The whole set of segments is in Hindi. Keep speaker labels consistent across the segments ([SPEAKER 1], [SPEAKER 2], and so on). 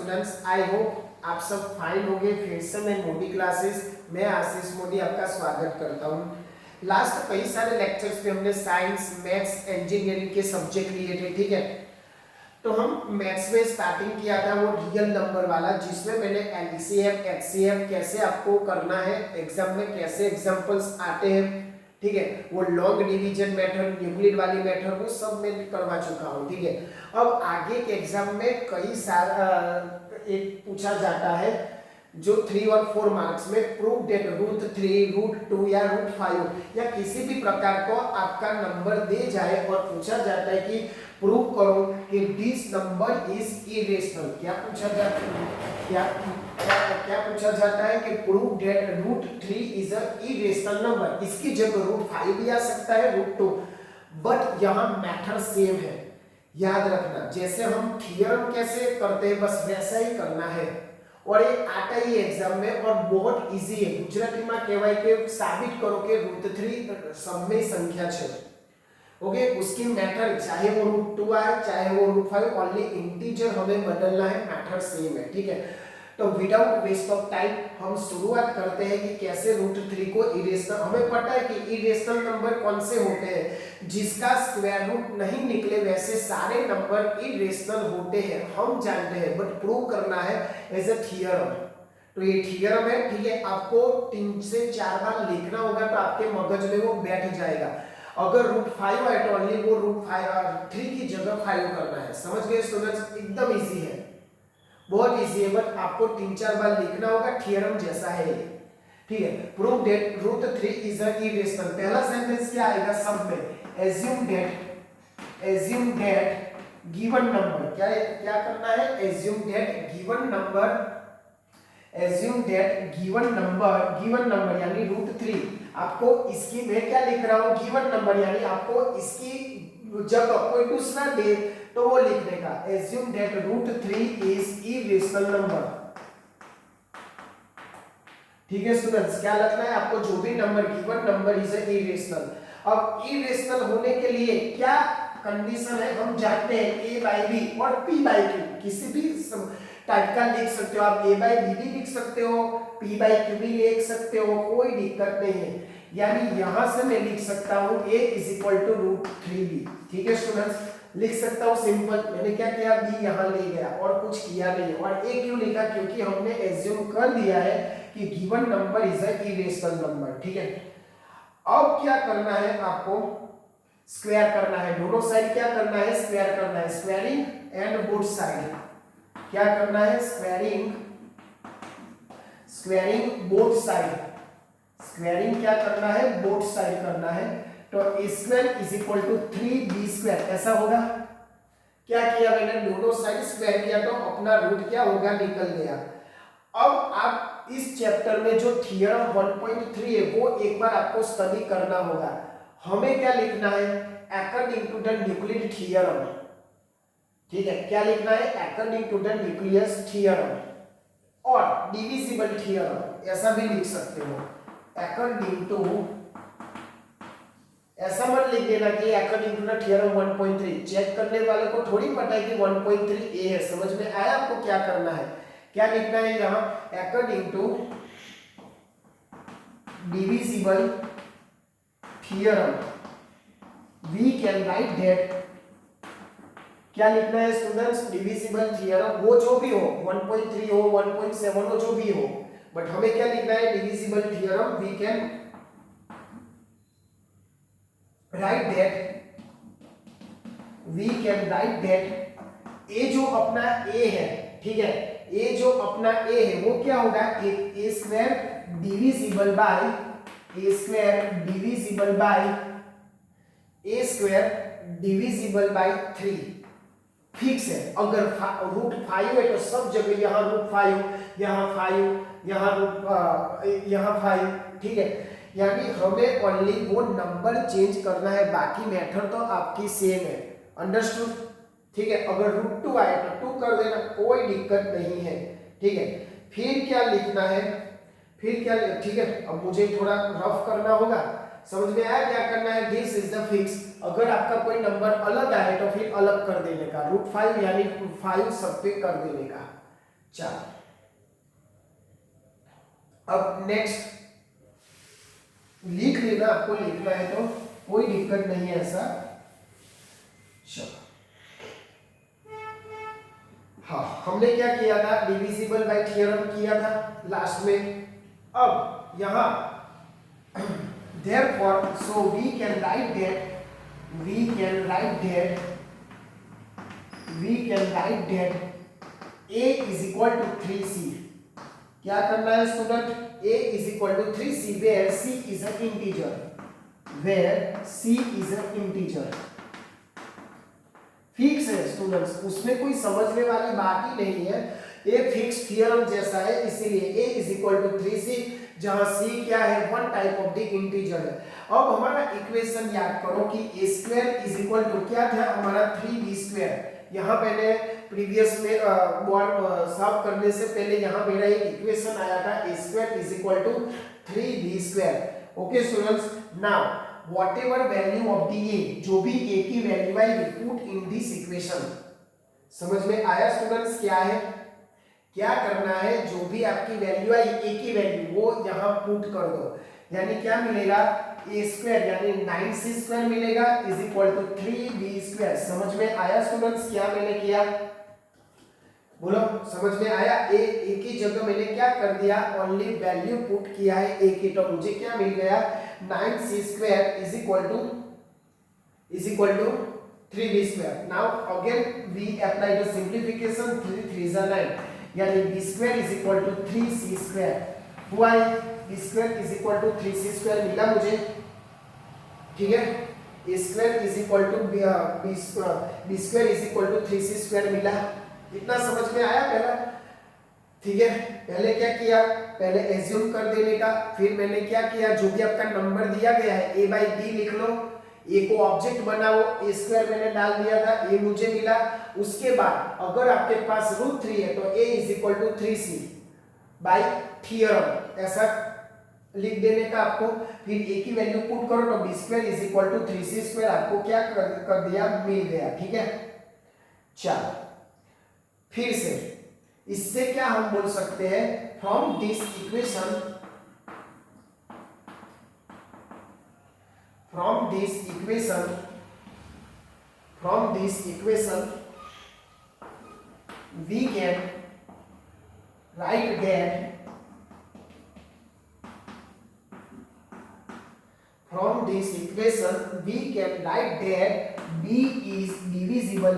[SPEAKER 1] स्टूडेंट्स, आई होप आप सब फाइन होंगे। फिर से मैं मोदी क्लासेस मैं आशीष मोदी आपका स्वागत करता हूँ। लास्ट कई सारे लेक्चर्स पे हमने साइंस, मैथ्स, इंजीनियरिंग के सब्जेक्ट लिए थे, ठीक है। तो हम मैथ्स में स्टार्टिंग किया था वो रियल नंबर वाला, जिसमें मैंने एलसीएम, एचसीएफ कैसे आपको करना है, एग्जाम में कैसे एग्जांपल्स आते हैं, ठीक है, वो लॉन्ग डिवीजन मेथड, यूक्लिड वाली मेथड, वो सब मैं करवा चुका हूँ, ठीक है। अब आगे के एग्जाम में कई सारा एक पूछा जाता है जो 3 और 4 मार्क्स में, प्रूव दैट √3, √2 या √5 या किसी भी प्रकार को आपका नंबर दे जाए और पूछा जाता है कि प्रूव करो कि दिस नंबर इज इरेशनल। क्या पूछा जाता है, क्या पूछा जाता है कि prove that √3 is a irrational number. इसकी जगह √5 भी आ सकता है, √2, बट यहाँ मैथड सेम है, याद रखना। जैसे हम थ्योरम कैसे करते हैं बस वैसा ही करना है, और ये आता ही एग्जाम में और बहुत इजी है। गुजराती में कहेवाय के साबित करो कि √3 सममेय संख्या है, ओके। उसकी मेथड चाहे वो √2 आए चाहे वो √5, ओनली इंटीजर हमें बदलना है, मेथड सेम है, ठीक है। तो विदाउट वेस्ट ऑफ टाइम हम शुरुआत करते हैं कि कैसे √3 को इरेशनल, हमें पता है कि इरेशनल नंबर कौन से होते हैं, जिसका स्क्वायर रूट नहीं निकले वैसे सारे नंबर इरेशनल होते हैं, हम जानते हैं, बट प्रूव करना है एज अ थ्योरम। तो ये थ्योरम है, ठीक है। आपको 3 से 4 बार लिखना होगा तो आपके मगज में वो बैठ जाएगा। अगर √5 है तो ओनली वो √3 की जगह 5 करना है, समझ गए स्टूडेंट्स? एकदम इजी है, बहुत इजी है, बट आपको 3-4 बार लिखना होगा, थ्योरम जैसा है ये, ठीक है। Prove that √3 is a irrational. पहला सेंटेंस क्या आएगा सब में, एज्यूम दैट गिवन नंबर, क्या करना है, एज्यूम दैट गिवन नंबर यानी √3, आपको इसकी मैं क्या लिख रहा हूं, गिवन नंबर, यानी आपको इसकी जब कोई दूसरा दे तो वो लिखने का, assume that √3 is irrational number, ठीक है स्टूडेंट्स। क्या लिखना है आपको, जो भी number given number is irrational. अब इरेशनल होने के लिए क्या कंडीशन है, हम जानते हैं a/b और p/q, किसी भी टाइप का लिख सकते हो आप, a/b भी लिख सकते हो, p/q भी लिख सकते हो, कोई दिक्कत नहीं है। यानी यहां से मैं लिख सकता हूं a = √3b, ठीक है स्टूडेंट्स, लिख सकता हूं सिंपल। मैंने क्या किया, b यहां ले गया और कुछ किया नहीं। और a क्यों लिखा, क्योंकि हमने एज्यूम कर दिया है कि given number is a irrational number, ठीक है। अब क्या करना है आपको, स्क्वायर करना है, दोनों साइड क्या करना है, स्क्वायर करना है, स्क्वायरिंग एंड बोथ साइड। क्या करना है, स्क्वायरिंग बोथ साइड, स्क्वायरिंग क्या करना है, बोथ साइड करना है। तो a² = 3b², ऐसा होगा। क्या किया मैंने, दोनों साइड स्क्वायर किया तो अपना रूट क्या होगा, निकल गया। अब आप इस चैप्टर में जो थ्योरम 1.3 है वो एक बार आपको स्टडी करना होगा। हमें क्या लिखना है, according to the Euclid theorem, ठीक है। क्या लिखना है, according to the Euclid theorem और डिविजिबल थ्योरम, ऐसा भी लिख सकते हो। अकॉर्डिंग टू, ऐसा मत लिख देना कि according to the theorem 1.3, check करने वाले को थोड़ी पता है कि 1.3a है। समझ में आया आपको क्या करना है, क्या लिखना है यहां, according to divisible theorem we can write that, क्या लिखना है स्टूडेंट्स, डिविजिबल थ्योरम, वो जो भी हो, 1.3 हो, 1.7 हो, जो भी हो, बट हमें क्या लिखना है, divisible theorem we can write that, a जो अपना ए है, ठीक है, ए जो अपना ए है वो क्या होगा, a² डिविजिबल बाय 3, फिक्स है। अगर √5 है तो सब जगह यहाँ √5, यहाँ 5, यहाँ 5, ठीक है। यानी हमें ओनली वो नंबर चेंज करना है, बाकी मेथड तो आपकी सेम है, अंडरस्टूड, ठीक है। अगर √2 आए तो 2 कर देना, कोई दिक्कत नहीं है, ठीक है। फिर क्या लिखना है, ठीक है। अब मुझे थोड़ा रफ करना होगा, समझ में आया क्या करना है, दिस इज द फिक्स। अगर आपका कोई नंबर अलग आए तो फिर अलग कर देने का, √5 यानी 5 सब पे कर देने का, 4। अब नेक्स्ट लिख लेना, आपको लिखना है तो कोई दिक्कत नहीं है ऐसा। चलो, हाँ हमने क्या किया था, डिविजिबल बाय थ्योरम किया था लास्ट में। अब यहां therefore so we can write that a is equal to 3c। क्या करना है student, a is equal to 3c where c is an integer। Fix है स्टूडेंट्स, उसमें कोई समझने वाली बात ही नहीं है, ये फिक्स थ्योरम जैसा है, इसीलिए a is equal to 3c, जहां c क्या है, one type of the integer है। अब हमारा इक्वेशन याद करो कि a square is equal to क्या था हमारा 3b स्क्वायर। यहाँ मैंने प्रीवियस में सॉल्व करने से पहले यहाँ मेरा एक इक्वेशन आया था a square is equal to 3b square. Okay students, now whatever value of the a, जो भी a की value I will put in this equation. समझ में आया स्टूडेंट्स, क्या है, क्या करना है, जो भी आपकी वैल्यू आई a की वैल्यू वो यहाँ पुट कर दो, यानी क्या मिलेगा, a स्क्वायर यानी 9c स्क्वायर मिलेगा is equal to 3b square. समझ में आया स्टूडेंट्स, क्या मैंने किया, बोलो समझ में आया। a की जगह मैंने क्या कर दिया, ओनली वैल्यू पुट किया है a की, तो मुझे क्या मिल गया, 9c square is equal to 3b square. Now again we apply the simplification, 3 3 जा 9, यानी b square is equal to 3c square हुआ है, b square is equal to 3c square मिला मुझे, ठीक है। a square is equal to b square is equal to 3c square मिला। इतना समझ में आया पहला, ठीक है। पहले क्या किया, पहले एज्यूम कर देने का, फिर मैंने क्या किया, जो भी आपका नंबर दिया गया है a बाई b लिख लो, a को ऑब्जेक्ट बनाओ, a स्क्वायर मैंने डाल दिया था, a मुझे मिला। उसके बाद अगर आपके पास √3 है तो a is equal to 3c by theorem, ऐसा लिख देने का आपको। फिर a की वैल्यू पुट करो तो b square is equal to 3c square आपको क्या कर दिया, मिल गया, ठीक है। चलो फिर से इससे क्या हम बोल सकते हैं, from this equation we can write that b is divisible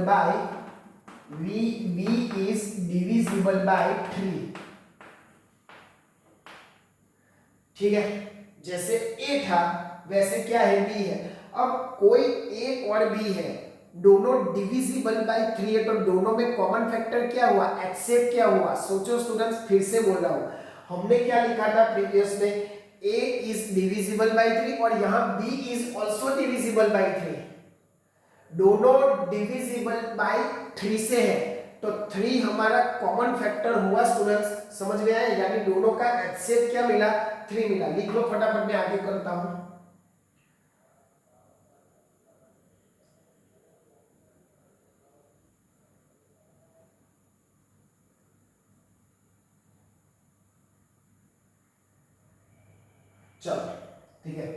[SPEAKER 1] by 3, ठीक है। जैसे a था वैसे क्या है, b है। अब कोई a और b है, दोनों डिविजिबल बाय 3 है, तो दोनों में कॉमन फैक्टर क्या हुआ, एक्सेप्ट क्या हुआ। सोचो स्टूडेंट्स, फिर से बोल रहा हूं, हमने क्या लिखा था प्रीवियस में, a इज डिविजिबल बाय 3 और यहाँ b is also divisible by 3, दोनों डिविजिबल बाय 3 से है, तो 3 हमारा कॉमन फैक्टर हुआ स्टूडेंट्स। समझ में आया, यानी दोनों का एक्सेप्ट क्या मिला, 3 मिला। लिख लो फटाफट, मैं आगे करता हूं। चलो ठीक है,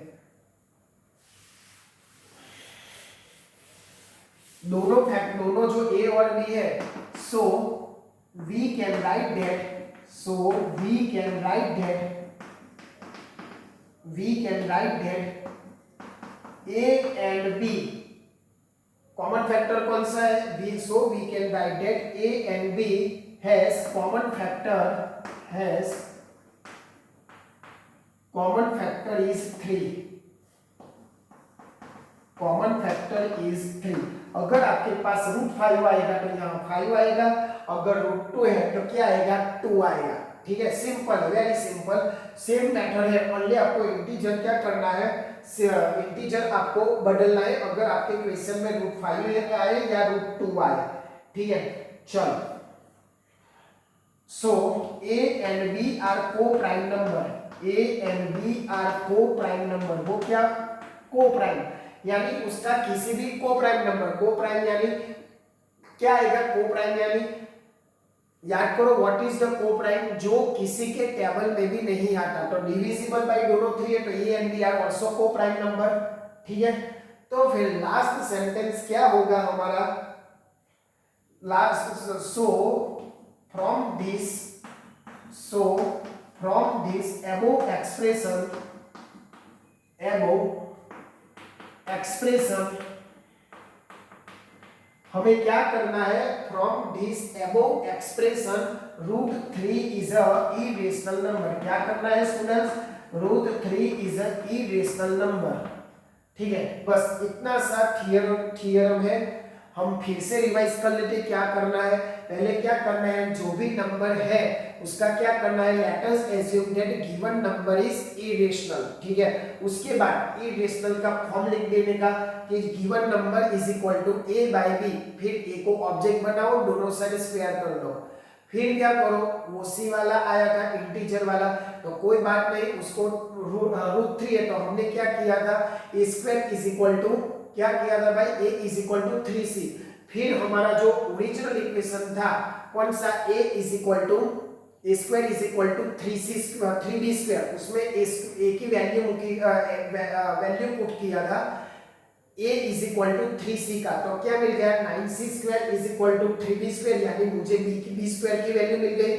[SPEAKER 1] दोनों जो a और b है, so we can write that a and b common factor कौन सा है, b, so we can write that a and b has common factor is 3, common factor is 3। अगर आपके पास √5 आएगा तो यहाँ 5 आएगा, अगर √2 है तो क्या आएगा, 2 आएगा, ठीक है। Simple, very simple, same method है, ओनली आपको इंटीजर क्या करना है, इंटीजर आपको बदलना है, अगर आपके क्वेश्चन में √5 आए या √2 आए, ठीक है। चलो, सो a and b आर को प्राइम नंबर, वो क्या, को प्राइम, यानी उसका किसी भी को प्राइम नंबर, को प्राइम यानी क्या आएगा, को प्राइम यानी याद करो व्हाट इज द को प्राइम, जो किसी के टेबल में भी नहीं आता। तो डिविजिबल बाय दोनों 3 है, तो A and B are also coprime number. ठीक है, तो फिर लास्ट सेंटेंस क्या होगा हमारा, last, so from this above expression हमें क्या करना है, from this above expression √3 is a irrational number. क्या करना है students, √3 is a irrational number. ठीक है, बस इतना सा थियरम है। हम फिर से रिवाइज कर लेते क्या करना है। पहले क्या करना है, जो भी नंबर है उसका क्या करना है, let us assume that given number is irrational. ठीक है, उसके बाद इरेशनल का फॉर्म लिख देने का कि given number is equal to a by b। फिर a को ऑब्जेक्ट बनाओ, दोनों साइड स्क्वायर कर दो। फिर क्या करो, वो c वाला आया था इंटीजर वाला, तो कोई बात नहीं, उसको √3 है तो हमने क्या किया था, a square is equal to, क्या किया था भाई, a is equal to 3c। फिर हमारा जो ओरिजिनल इक्वेशन था कौन सा, a is equal to a square is equal to 3b square, उसमें a की वैल्यू पुट किया था a is equal to 3c का, तो क्या मिल गया, 9c square is equal to 3b square, यानी मुझे b स्क्वायर की वैल्यू मिल गई।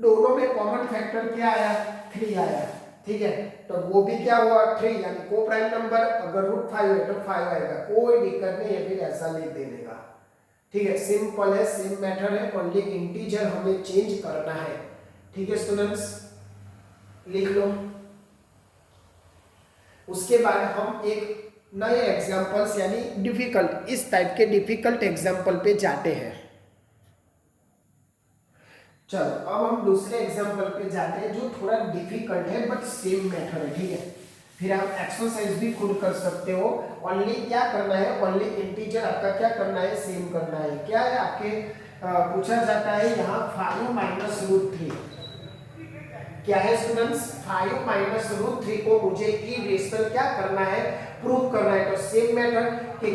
[SPEAKER 1] दोनों में कॉमन फैक्टर क्या आया, 3 आया। ठीक है, तो वो भी क्या हुआ 3, यानी को प्राइम नंबर, अगर √5 है तो 5 आएगा, कोई दिक्कत नहीं है, फिर ऐसा लिख देने का। ठीक है, सिंपल है, सेम मेथड है, ओनली इंटीजर हमें चेंज करना है। ठीक है स्टूडेंट्स, लिख लो। उसके बाद हम एक नए एग्जांपल्स यानी डिफिकल्ट, इस टाइप के डिफिकल्ट एग्जांपल पे जाते हैं। चलो अब हम दूसरे एग्जांपल पे जाते हैं जो थोड़ा डिफिकल्ट है बट सेम मेथड है। ठीक है, फिर आप एक्सरसाइज भी खुद कर सकते हो। ओनली क्या करना है, ओनली इंटीजर आपका क्या करना है, सेम करना है। क्या है आपके पूछा जाता है यहाँ 5 माइनस √3 क्या है स्टूडेंट्स, 5 माइनस √3 को मुझे इरेशनल क्या करना है, प्रूव करना है। तो सेम मेथड कि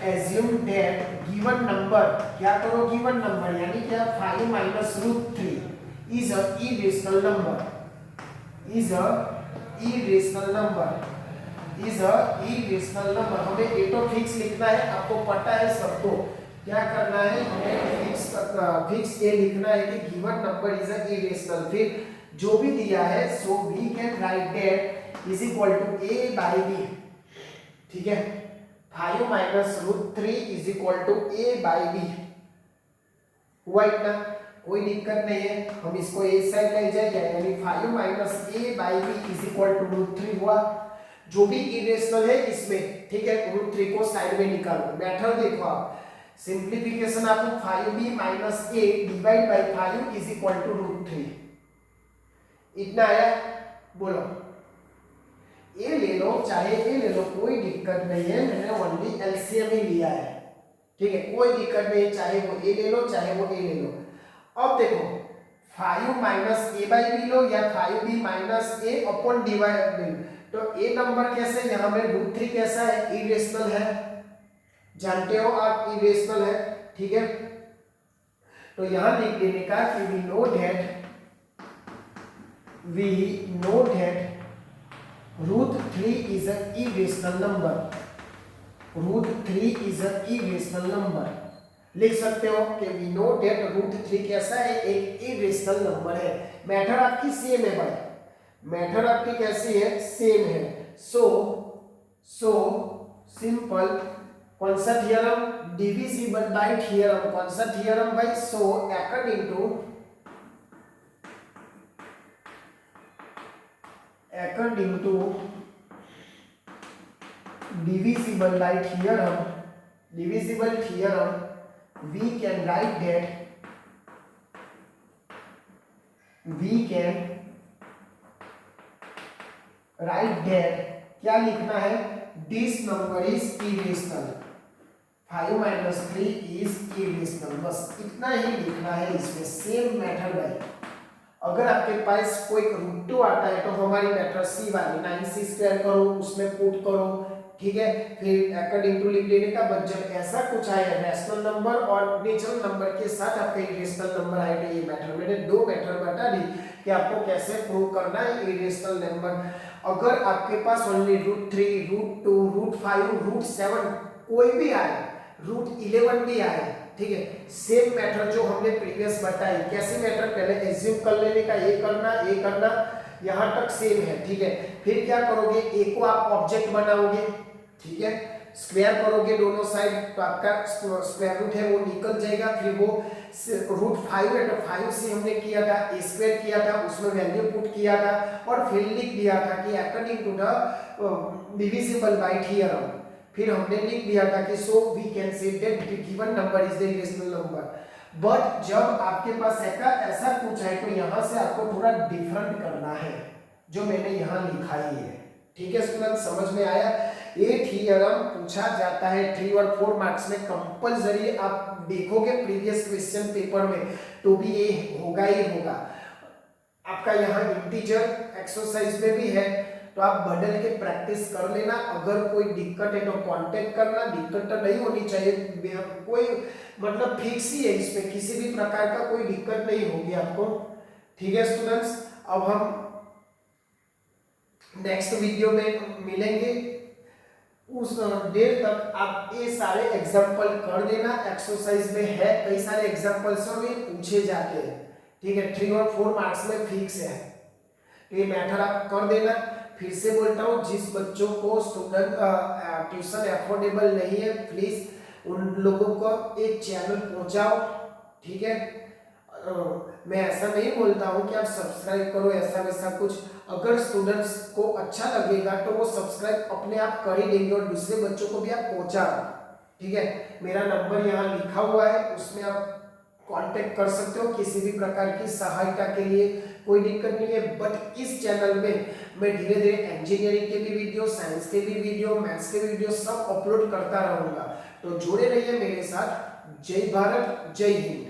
[SPEAKER 1] एज्यूम दैट गिवन नंबर, क्या करो गिवन नंबर यानी क्या 5 minus √3 is a irrational number, हमें ए तो फिक्स लिखना है, आपको पता है सबको क्या करना है, हमें फिक्स ए लिखना है कि given number is a irrational. फिर जो भी दिया है so we can write that is equal to a by b। ठीक है, 5 minus √3 is equal to a by b हुआ इतना, कोई दिक्कत नहीं है, हम इसको ए साइड ले जाएंगे, यानी 5 minus a by b is equal to √3 हुआ। जो भी इरेशनल है इसमें, ठीक है, √3 को साइड में निकालो। मेथड देखो आप, सिंप्लीफिकेशन आपको 5b minus a divide by 5 is equal to √3 इतना आया। बोलो ए ले लो चाहे ए ले लो, कोई दिक्कत नहीं है, मैंने ओनली एलसीएम ही लिया है। ठीक है, कोई दिक्कत नहीं, चाहे वो ए ले लो चाहे वो ए ले लो। अब देखो 5 माइनस ए बाई बी लो या 5b माइनस ए अपॉन डिवाइड बी, तो ए नंबर कैसे, यहाँ में √3 कैसा है, इरेशनल है, जानते हो आप इरेशनल है। ठीक है, तो यहां लिख देने का कि we know that √3 is an irrational number, √3 is an irrational number। लिख सकते हो कि वी नो दैट √3 कैसा है, एक इरेशनल नंबर है। मेथड आपकी सेम है भाई, मेथड आपकी कैसी है, सेम है। सो सिंपल, कौन सा थियरम, डिविजिबल बाय थियरम, कौन सा थियरम भाई, so according to divisible by theorem we can write that क्या लिखना है, this number is irrational, 5 minus 3 is irrational, बस इतना ही लिखना है इसमें। सेम मेथड है, अगर आपके पास कोई √2 आता है तो हमारी मेथड सी वाली 9c स्क्वायर करो, उसमें पुट करो, ठीक है। फिर अकॉर्डिंग टू लिख देने का, बट जब ऐसा कुछ आए रैशनल नंबर और नेचुरल नंबर के साथ आपका इरेशनल नंबर आए, तो ये मेथड, मैंने 2 मेथड बता दी कि आपको कैसे प्रूव करना है इरेशनल नंबर। अगर आपके पास ओनली √3, √2, √5, √7 कोई भी आए, √11 भी आए, ठीक है, सेम मेथड जो हमने प्रीवियस बताई, कैसे मेथड, पहले एज्यूम कर लेने का, ये करना यहां तक सेम है, ठीक है। फिर क्या करोगे, ए को आप ऑब्जेक्ट बनाओगे, ठीक है, स्क्वायर करोगे दोनों साइड, तो आपका स्क्वायर रूट है वो निकल जाएगा। फिर वो √5 है तो 5 से हमने किया था, ए स्क्वायर किया था, उसमें वैल्यू पुट किया था और फिर लिख दिया था कि according to the divisible by theorem. फिर हमने लिख दिया था कि so we can say that the given number is the irrational number. But जब आपके पास ऐसा कुछ है तो यहाँ से आपको थोड़ा डिफरेंट करना है, जो मैंने यहाँ लिखा ही है, ठीक है स्टूडेंट, समझ में आया। ये थ्योरम पूछा जाता है 3 और 4 मार्क्स में कंपलसरी, आप देखोगे प्रीवियस क्वेश्चन पेपर में तो भी ये होगा ही होगा। आपका यहाँ इंटीजर एक्सरसाइज में भी है, तो आप बदल के प्रैक्टिस कर लेना। अगर कोई दिक्कत है तो कांटेक्ट करना, दिक्कत तो नहीं होनी चाहिए, कोई मतलब फिक्स ही है, इसमें किसी भी प्रकार का कोई दिक्कत नहीं होगी आपको, ठीक है स्टूडेंट्स। अब हम नेक्स्ट वीडियो में मिलेंगे, उस देर तक आप ये सारे एग्जाम्पल कर देना। एक्सरसाइज में है कई सारे एग्जाम्पल्स और ये पूछे जाते हैं, ठीक है, 3 और 4 मार्क्स में फिक्स है, तो ये मेथड आप कर देना। फिर से बोलता हूँ, जिस बच्चों को स्टूडेंट ट्यूशन अफोर्डेबल नहीं है, प्लीज उन लोगों को एक चैनल पहुंचाओ, ठीक है। मैं ऐसा नहीं बोलता हूँ कि आप सब्सक्राइब करो, ऐसा वैसा कुछ। अगर स्टूडेंट्स को अच्छा लगेगा तो वो सब्सक्राइब अपने आप कर ही देंगे और दूसरे बच्चों को भी आप पहुंचाओ, ठीक है। मेरा नंबर यहाँ लिखा हुआ है, उसमें आप कांटेक्ट कर सकते हो किसी भी प्रकार की सहायता के लिए, कोई दिक्कत नहीं है। बट इस चैनल में मैं धीरे धीरे इंजीनियरिंग के भी वीडियो, साइंस के भी वीडियो, मैथ्स के भी वीडियो सब अपलोड करता रहूंगा, तो जुड़े रहिए मेरे साथ। जय भारत, जय हिंद।